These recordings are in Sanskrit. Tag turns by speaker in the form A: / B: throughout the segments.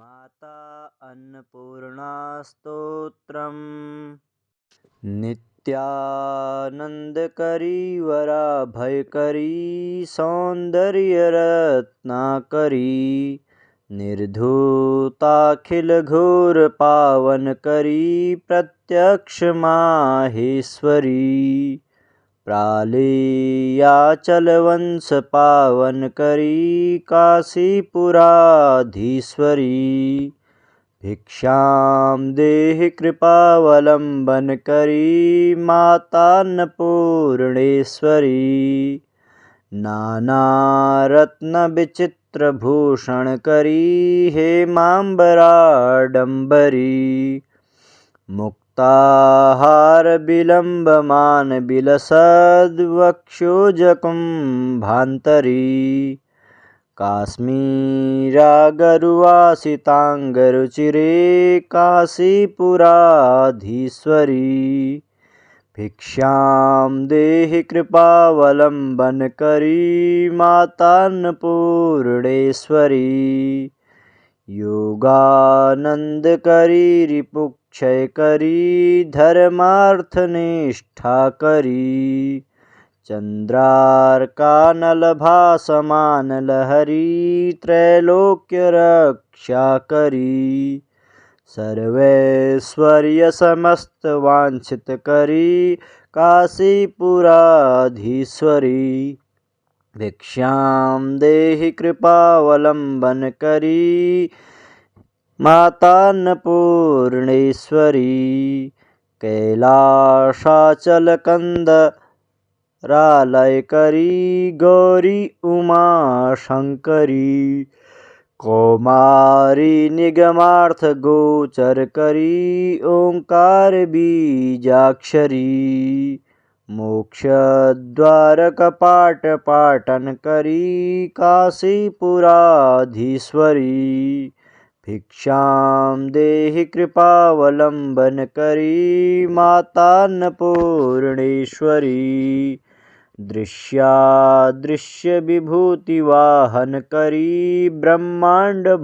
A: माता अन्नपूर्णा स्तोत्रम् नित्यानन्दकरी वराभयकरी सौन्दर्यरत्नाकरी निर्धूताखिलघोरपावनकरी प्रत्यक्षमाहेश्वरी प्रालेयाचलवंशपावनकरी काशीपुराधीश्वरी भिक्षां देहि कृपावलम्बनकरी मातान्नपूर्णेश्वरी नानारत्नविचित्रभूषणकरी हेमाम्बराडम्बरी मुक्ताहारविलम्बमानविलसद्वक्षोजकुम्भान्तरी काश्मीरागरुवासिताङ्गरुचिरे काशीपुराधीश्वरी भिक्षां देहि कृपावलम्बनकरी मातान्नपूर्णेश्वरी योगानन्दकरी रिपुक्षयकरी धर्मार्थनिष्ठाकरी चन्द्रार्कानलभासमानलहरी त्रैलोक्यरक्षाकरी सर्वैश्वर्यसमस्तवाञ्छितकरी काशीपुराधीश्वरी भिक्षां देहि कृपावलम्बनकरी मातान्नपूर्णेश्वरी कैलासाचलकन्दरालयकरी गौरी उमाशङ्करी कौमारी निगमार्थगोचरकरी ओङ्कारबीजाक्षरी मोक्षद्वारकपाटपाटनकरी काशीपुराधीश्वरी भिक्षां देहि कृपावलम्बनकरी मातान्नपूर्णेश्वरी दृश्यादृश्यविभूतिवाहनकरी ब्रह्माण्डभाण्डोदरी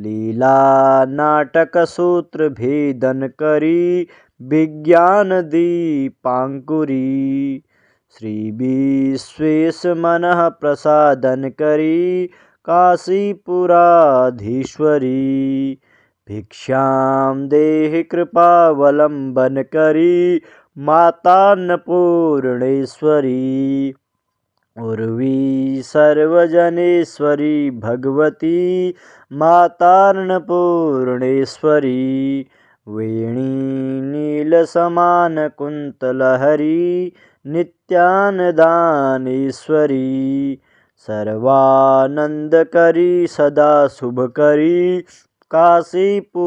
A: लीलानाटकसूत्रभेदनकरी विज्ञानदीपाङ्कुरी श्रीविश्वेशमनः प्रसादनकरी काशीपुराधीश्वरी भिक्षां देहि कृपावलम्बनकरी मातान्नपूर्णेश्वरी उर्वी सर्वजनेश्वरी भगवती मातान्नपूर्णेश्वरी वेणी नीलसमानकुन्तलहरी नित्यानदानेश्वरी सर्वानन्दकरी सदा शुभकरी काशीपुराधीश्वरी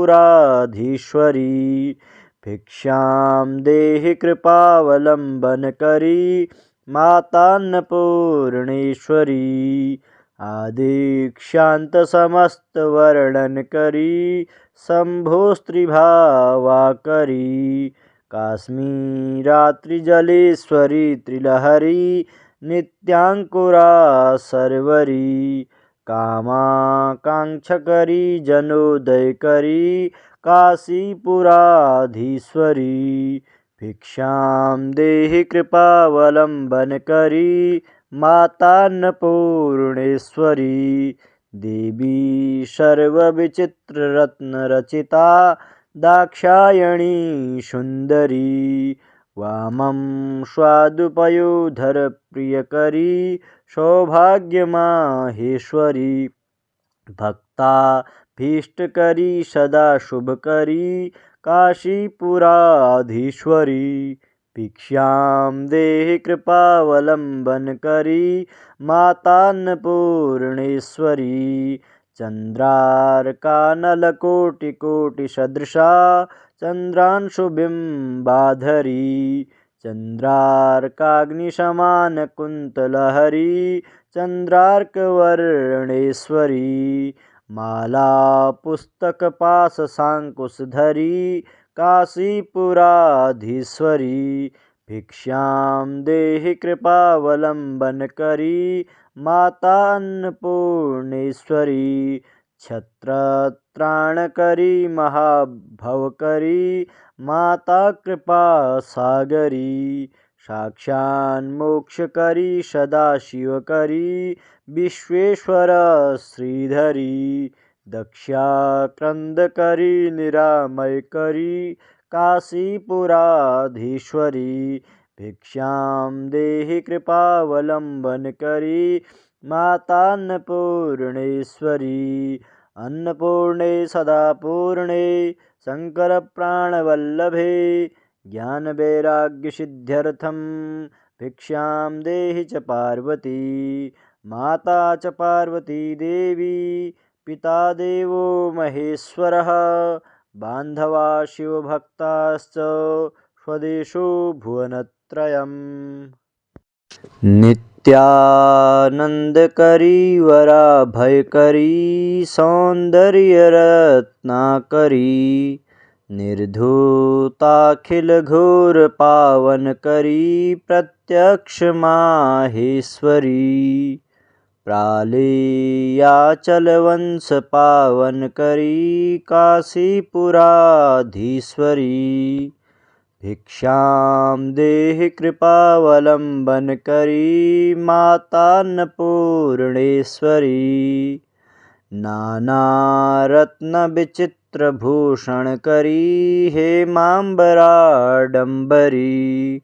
A: भिक्षां देहि कृपावलम्बनकरी मातान्नपूर्णेश्वरी आदिक्षान्तसमस्तवर्णनकरी शम्भोस्त्रिभावाकरी काश्मीरात्रिजलेश्वरी त्रिलहरी नित्याङ्कुरा सर्वरी कामाकाङ्क्षकरी जनोदयकरी काशीपुराधीश्वरी भिक्षां देहि कृपावलम्बनकरी मातान्नपूर्णेश्वरी देवी सर्वविचित्ररत्नरचिता दाक्षायणी सुन्दरी वामं स्वादुपयोधरप्रियकरी सौभाग्यमाहेश्वरी भक्ताभीष्टकरी सदा शुभकरी काशीपुराधीश्वरी भिक्षां देहि कृपावलम्बनकरी मातान्नपूर्णेश्वरी चन्द्रार्कानलकोटिकोटिसदृशा चन्द्रांशुबिम्बाधरी चन्द्रार्काग्निसमानकुन्तलहरी चन्द्रार्कवर्णेश्वरी मालापुस्तकपाशशाङ्कुशधरी काशीपुराधीश्वरी भिक्षां देहि कृपावलम्बन करी माता अन्नपूर्णेश्वरी। छत्रत्राणकरी महाभवकरी माता कृपा सागरी। साक्षान्मोक्षकरी सदाशिवकरी विश्वेश्वर श्रीधरी। दक्षाक्रन्दकरी निरामयकरी काशीपुराधीश्वरी। भिक्षां देहि कृपावलम्बन करी मातान्नपूर्णेश्वरी। अन्नपूर्णे सदा पूर्णे शङ्करप्राणवल्लभे ज्ञानवैराग्यसिद्ध्यर्थं भिक्षां देहि च पार्वती। माता च पार्वती देवी पिता देवो महेश्वरः बान्धवा शिवभक्ताश्च स्वदेशो भुवनत्रयम्। नित्यानन्दकरी वराभयकरी सौन्दर्यरत्नाकरी निर्धूताखिलघोरपावनकरी प्रत्यक्ष माहेश्वरी। प्रालेयाचलवंशपावनकरी काशीपुराधीश्वरी। भिक्षां देहि कृपावलम्बन करी मातान्नपूर्णेश्वरी। नानारत्नविचित्रभूषणकरी हेमाम्बराडम्बरी।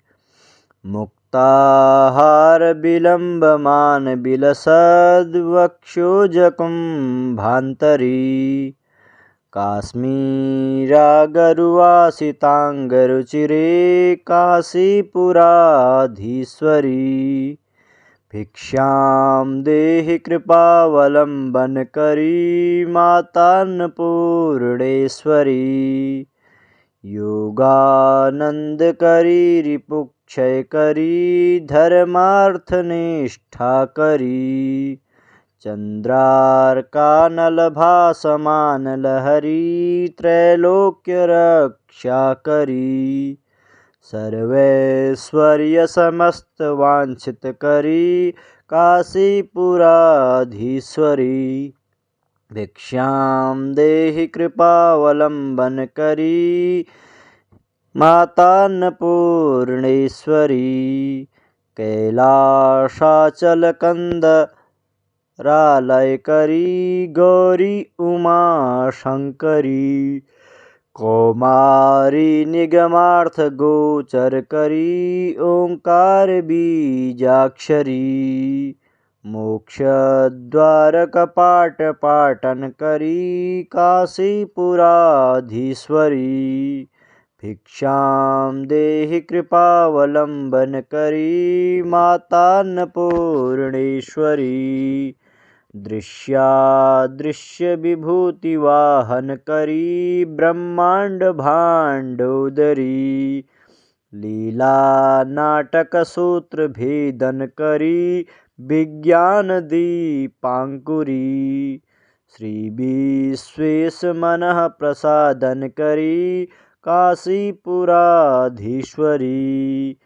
A: मुक्ताहारविलम्बमानविलसद्वक्षोजकुम्भान्तरी। काश्मीरागरुवासिताङ्गरुचिरे काशीपुराधीश्वरी। भिक्षां देहि कृपावलम्बन करी मातान्नपूर्णेश्वरी। योगानन्दकरी रिपुक्षयकरी धर्मार्थनिष्ठाकरी। चन्द्रार्कानलभासमानलहरी त्रैलोक्यरक्षाकरी। सर्वैश्वर्यसमस्तवाञ्छितकरी काशीपुराधीश्वरी। भिक्षां देहि कृपावलम्बन करी मातान्नपूर्णेश्वरी। कैलासाचलकन्दरालयकरी गौरी उमाशङ्करी। कौमारी निगमार्थगोचरकरी ओङ्कारबीजाक्षरी। मोक्षद्वारकपाटपाटनकरी काशीपुराधीश्वरी। भिक्षां देहि कृपावलम्बन करी मातान्नपूर्णेश्वरी। दृश्यादृश्यविभूतिवाहनकरी ब्रह्माण्डभाण्डोदरी। लीलानाटकसूत्रभेदनकरी विज्ञानदीपाङ्कुरी। श्रीविश्वेशमनः प्रसादनकरी काशीपुराधीश्वरी।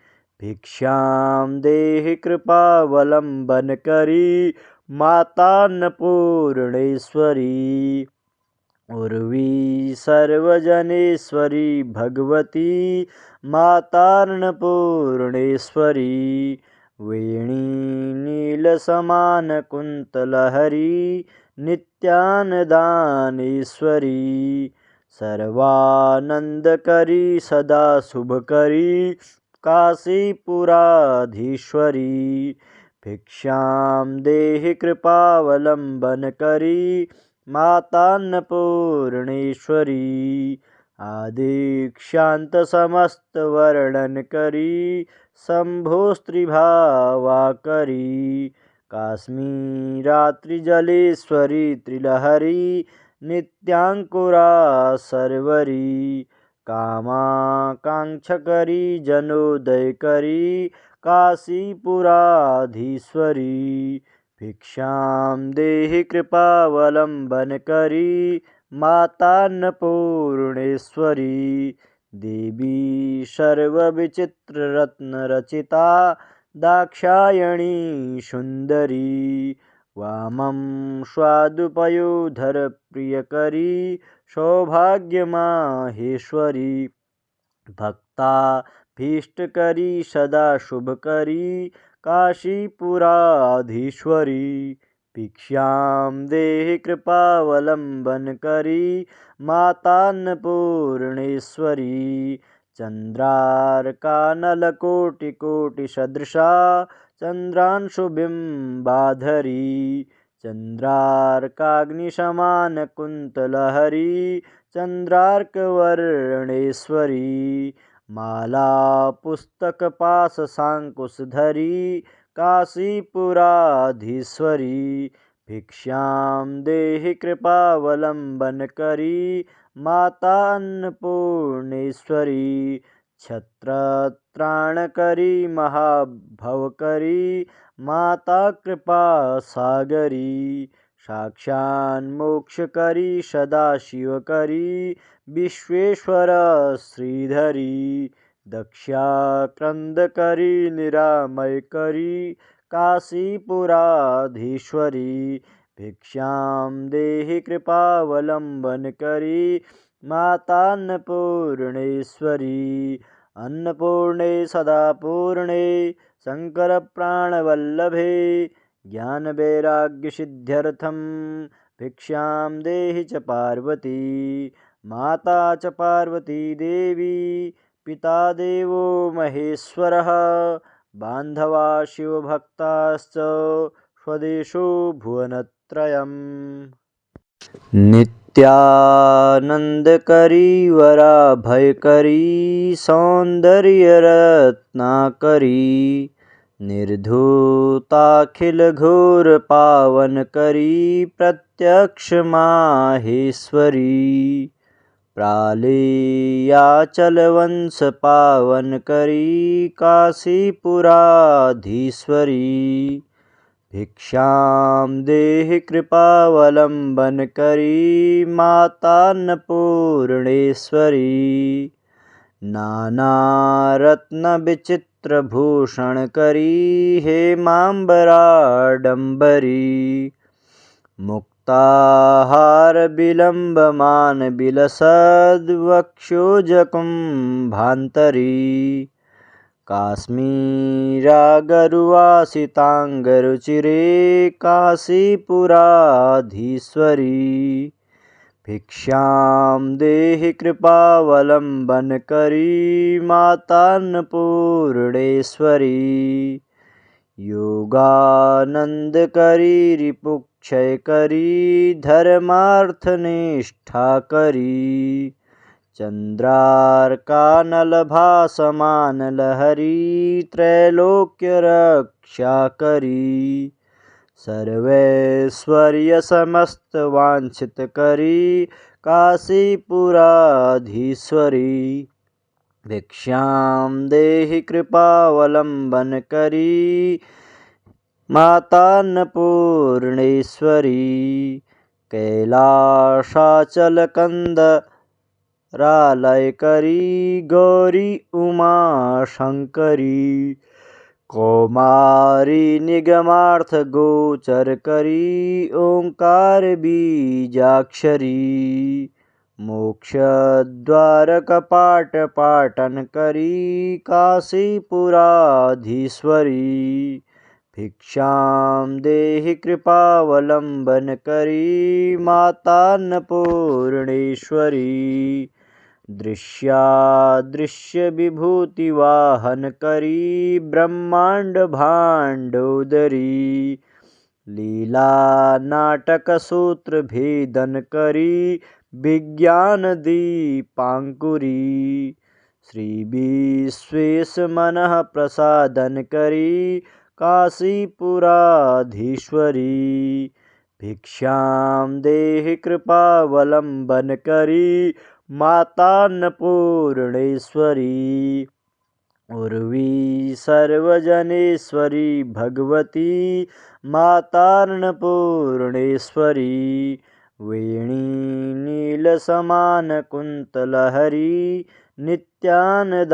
A: भिक्षां देहि कृपावलम्बन करी मातान्नपूर्णेश्वरी। उर्वी सर्वजनेश्वरी भगवती मातान्नपूर्णेश्वरी। वेणी नीलसमानकुन्तलहरी नित्यानदानेश्वरी। सर्वानन्दकरी सदा शुभकरी काशीपुराधीश्वरी। भिक्षां देहि कृपावलम्बन करी मातान्नपूर्णेश्वरी। आदिक्षान्तसमस्तवर्णनकरी शम्भोस्त्रिभावाकरी। काश्मीरात्रिजलेश्वरी त्रिलहरी नित्याङ्कुरा सर्वरी। कामाकाङ्क्षकरी जनोदयकरी काशीपुराधीश्वरी। भिक्षां देहि कृपावलम्बन करी मातान्नपूर्णेश्वरी। देवी सर्वविचित्ररत्नरचिता दाक्षायणी सुन्दरी वामं स्वादुपयोधरप्रियकरी सौभाग्यमाहेश्वरी भक्ताभीष्टकरी सदा शुभकरी काशीपुराधीश्वरी भिक्षां देहि कृपावलम्बनकरी मातान्नपूर्णेश्वरी चन्द्रार्कानलकोटिकोटिसदृशा चन्द्रांशुबिम्बाधरी चन्द्रार्काग्निशमानकुन्तलहरी चन्द्रार्कवर्णेश्वरी मालापुस्तकपाशशाङ्कुशधरी काशीपुराधीश्वरी भिक्षां देहि कृपावलम्बनकरी माता अन्नपूर्णेश्वरी छत्रत्राणकरी महाभवकरी माता कृपासागरी साक्षान्मोक्षकरी सदाशिवकरी विश्वेश्वर श्रीधरी दक्षाक्रन्दकरी निरामयकरी काशीपुराधीश्वरी भिक्षां देहि कृपावलम्बनकरी मातान्नपूर्णेश्वरी अन्नपूर्णे सदापूर्णे शङ्करप्राणवल्लभे ज्ञानवैराग्यसिद्ध्यर्थं भिक्षां देहि च पार्वती माता च पार्वती देवी पिता देवो महेश्वरः बान्धवा शिवभक्ताश्च स्वदेशो भुवनत्रयम् नित्यानन्दकरी वराभयकरी सौन्दर्यरत्नाकरी निर्धूताखिलघोरपावनकरी प्रत्यक्षमाहेश्वरी प्रालेयाचलवंशपावनकरी काशीपुराधीश्वरी भिक्षां देहि कृपावलम्बनकरी मातान्नपूर्णेश्वरी नानारत्नविचित्रभूषणकरी हेमाम्बराडम्बरी मुक्ताहारविलम्बमानविलसद्वक्षोजकुम्भान्तरी काश्मीरागरुवासिताङ्गरुचिरे काशीपुराधीश्वरी भिक्षां देहि कृपावलम्बनकरी मातान्नपूर्णेश्वरी योगानन्दकरी रिपुक्षयकरी धर्मार्थनिष्ठाकरी चन्द्रार्कानलभासमानलहरी त्रैलोक्यरक्षाकरी सर्वैश्वर्यसमस्तवाञ्छितकरी काशीपुराधीश्वरी भिक्षां देहि कृपावलम्बनकरी मातान्नपूर्णेश्वरी कैलासाचलकन्दरालयकरी गौरी उमाशङ्करी कौमारी निगमार्थगोचरकरी ओङ्कारबीजाक्षरी मोक्षद्वारकपाटपाटनकरी काशीपुराधीश्वरी भिक्षां देहि कृपावलम्बनकरी मातान्नपूर्णेश्वरी दृश्यादृश्यविभूतिवाहनकरी ब्रह्माण्डभाण्डोदरी लीलानाटकसूत्रभेदनकरी विज्ञानदीपाङ्कुरी श्रीविश्वेशमनः प्रसादनकरी काशीपुराधीश्वरी भिक्षां देहि कृपावलम्बनकरी मातान्नपूर्णेश्वरी उर्वी सर्वजनेश्वरी भगवती मातान्नपूर्णेश्वरी वेणी नीलसमानकुन्तलहरी नित्यानदानेश्वरी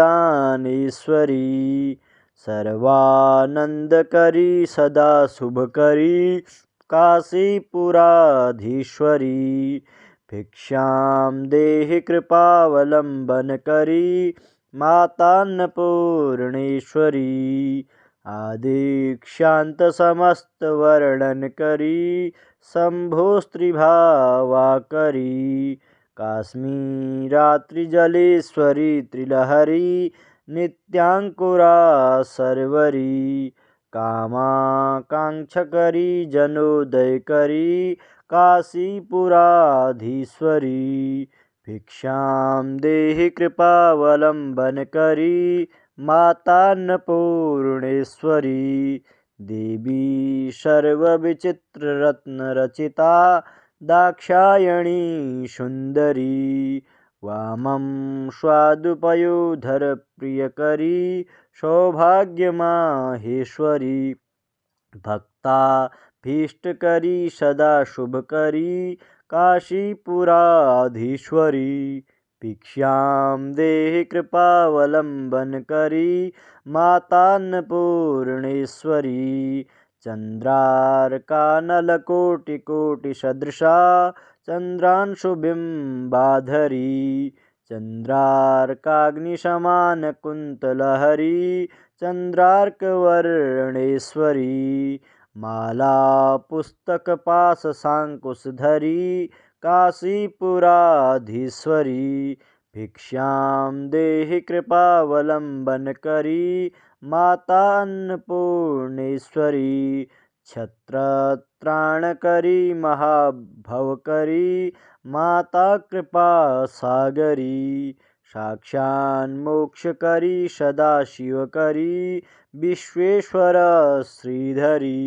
A: सर्वानन्दकरी सदा शुभकरी काशीपुराधीश्वरी भिक्षां देहि कृपावलम्बनकरी मातान्नपूर्णेश्वरी आदिक्षान्तसमस्तवर्णनकरी शम्भोस्त्रिभावाकरी काश्मीरात्रिजलेश्वरी त्रिलहरी नित्याङ्कुरा सर्वरी कामाकाङ्क्षकरी जनोदयकरी काशीपुराधीश्वरी भिक्षां देहि कृपावलम्बनकरी मातान्नपूर्णेश्वरी देवी सर्वविचित्ररत्नरचिता दाक्षायणी सुन्दरी वामं स्वादुपयोधरप्रियकरी सौभाग्यमाहेश्वरी भक्ताभीष्टकरी सदा शुभकरी काशीपुराधीश्वरी भिक्षां देहि कृपावलम्बनकरी मातान्नपूर्णेश्वरी चन्द्रार्कानलकोटिकोटिसदृशा चन्द्रांशुबिम्बाधरी चन्द्रार्काग्निसमानकुन्तलहरी चन्द्रार्कवर्णेश्वरी मालापुस्तकपाशशाङ्कुशधरी काशीपुराधीश्वरी भिक्षां देहि कृपावलम्बनकरी मातान्नपूर्णेश्वरी छत्रत्राणकरी महाभवकरी माता कृपासागरी साक्षान्मोक्षकरी सदाशिवकरी विश्वेश्वर श्रीधरी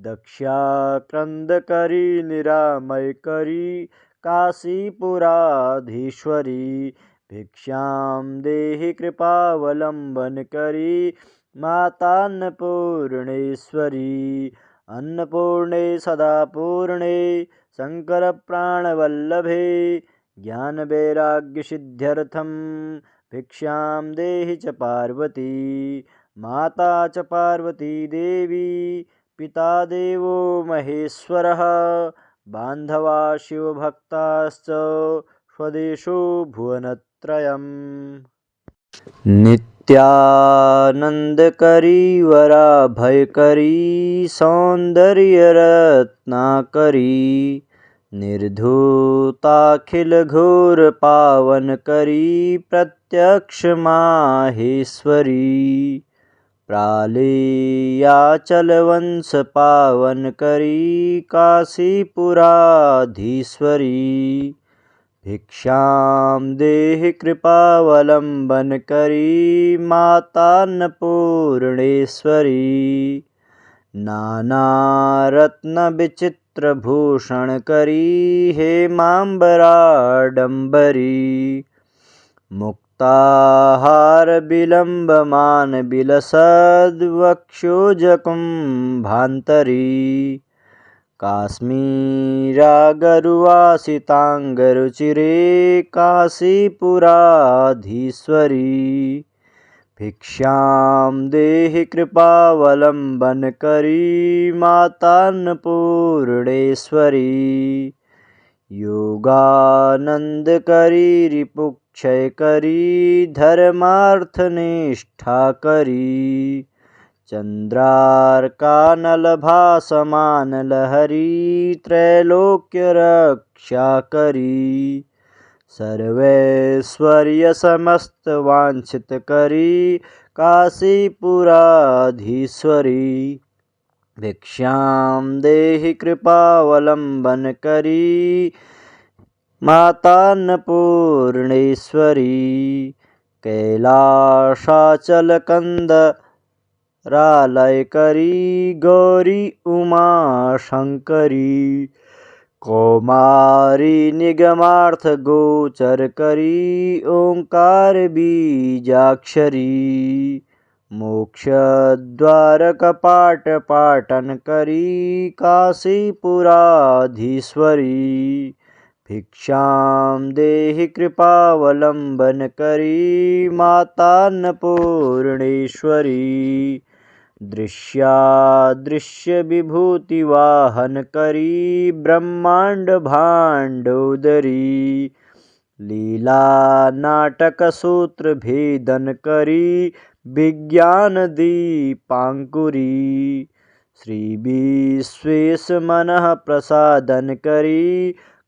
A: दक्षाक्रन्दकरी निरामयकरी काशीपुराधीश्वरी भिक्षां देहि कृपावलम्बनकरी मातान्नपूर्णेश्वरी अन्नपूर्णे सदापूर्णे शङ्करप्राणवल्लभे ज्ञानवैराग्यसिद्ध्यर्थं भिक्षां देहि च पार्वती माता च पार्वती देवी पिता देवो महेश्वरः बान्धवा शिवभक्ताश्च स्वदेशो भुवनत्रयम् नित्यानन्दकरी वराभयकरी सौन्दर्यरत्नाकरी निर्धूताखिलघोरपावनकरी प्रत्यक्षमाहेश्वरी प्रालेयाचलवंशपावनकरी काशीपुराधीश्वरी भिक्षां देहि कृपावलम्बनकरी मातान्नपूर्णेश्वरी नानारत्नविचित्रभूषणकरी हेमाम्बराडम्बरी मुक्ताहारविलम्बमानविलसद्वक्षोजकुम्भान्तरी काश्मीरागरुवासिताङ्गरुचिरे काशीपुराधीश्वरी भिक्षां देहि कृपावलम्बनकरी मातान्नपूर्णेश्वरी योगानन्दकरी रिपुक्षयकरी धर्मार्थनिष्ठाकरी चन्द्रार्कानलभासमानलहरी त्रैलोक्यरक्षाकरी सर्वैश्वर्यसमस्तवाञ्छितकरी काशीपुराधीश्वरी भिक्षां देहि कृपावलम्बनकरी मातान्नपूर्णेश्वरी कैलासाचलकन्दरालयकरी गौरी उमाशङ्करी कौमारी निगमार्थगोचरकरी ओङ्कारबीजाक्षरी मोक्षद्वारकपाटपाटनकरी काशीपुराधीश्वरी भिक्षां देहि कृपावलम्बनकरी मातान्नपूर्णेश्वरी दृश्यादृश्यविभूतिवाहनकरी ब्रह्माण्डभाण्डोदरी लीलानाटकसूत्रभेदनकरी विज्ञानदीपाङ्कुरी श्रीविश्वेशमनः प्रसादनकरी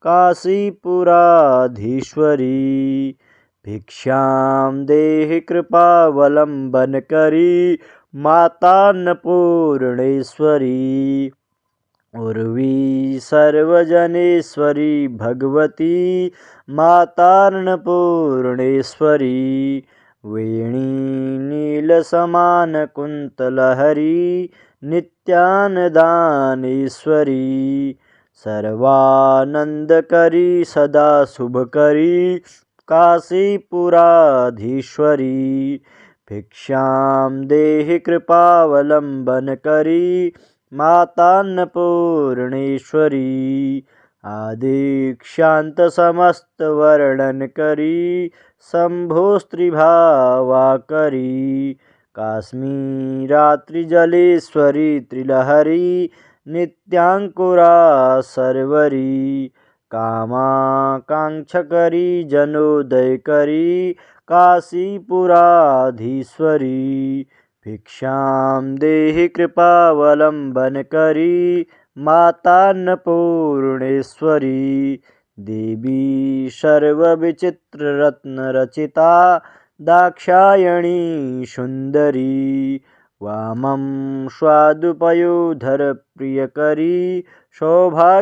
A: काशीपुराधीश्वरी भिक्षां देहि कृपावलम्बनकरी मातान्नपूर्णेश्वरी उर्वी सर्वजनेश्वरी भगवती मातान्नपूर्णेश्वरी वेणी नीलसमानकुन्तलहरी नित्यानदानेश्वरी सर्वानन्दकरी सदा शुभकरी काशीपुराधीश्वरी भिक्षां देहि कृपावलम्बनकरी मातान्नपूर्णेश्वरी आदिक्षान्तसमस्तवर्णनकरी शम्भोस्त्रिभावाकरी काश्मीरात्रिजलेश्वरी त्रिलहरी नित्याङ्कुरा सर्वरी कामाकाङ्क्षकरी जनोदयकरी काशीपुराधीश्वरी भिक्षां देहि कृपावलम्बनकरी मातान्नपूर्णेश्वरी देवी सर्वविचित्ररत्नरचिता दाक्षायणी सुन्दरी वामं स्वादुपयोधरप्रियकरी सौभाग्यमाहेश्वरी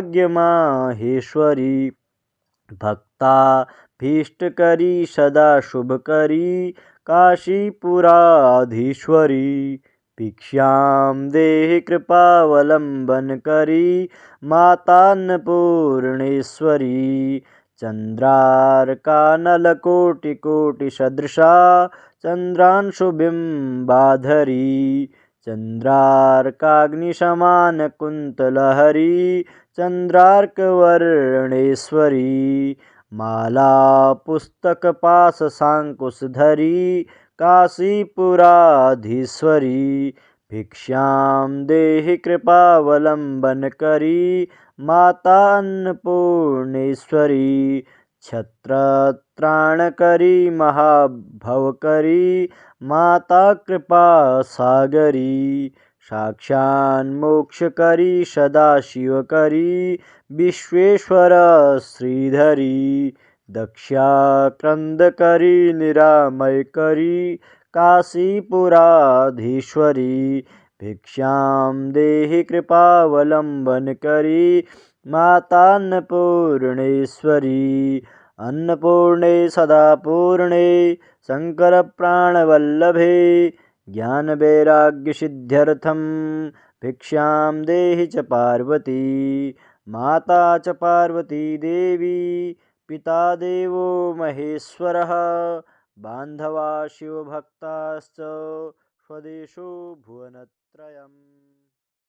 A: भक्ताभीष्टकरी सदा शुभकरी काशीपुराधीश्वरी भिक्षां देहि कृपावलम्बनकरी मातान्नपूर्णेश्वरी चन्द्रार्कानलकोटिकोटिसदृशा चन्द्रांशुबिम्बाधरी चन्द्रार्काग्निसमानकुन्तलहरी चन्द्रार्कवर्णेश्वरी मालापुस्तकपाशशाङ्कुशधरी काशीपुराधीश्वरी भिक्षां देहि कृपावलम्बनकरी मातान्नपूर्णेश्वरी छत्रत्राणकरी महाभवकरी माता कृपासागरी साक्षान्मोक्षकरी सदाशिवकरी विश्वेश्वर श्रीधरी दक्षाक्रन्दकरी निरामयकरी काशीपुराधीश्वरी भिक्षां देहि कृपावलम्बनकरी मातान्नपूर्णेश्वरी अन्नपूर्णे सदापूर्णे शङ्करप्राणवल्लभे ज्ञानवैराग्यसिद्ध्यर्थं भिक्षां देहि च पार्वती माता च पार्वती देवी पिता देवो महेश्वरः बान्धवा शिवभक्ताश्च स्वदेशो भुवनत्रयम्।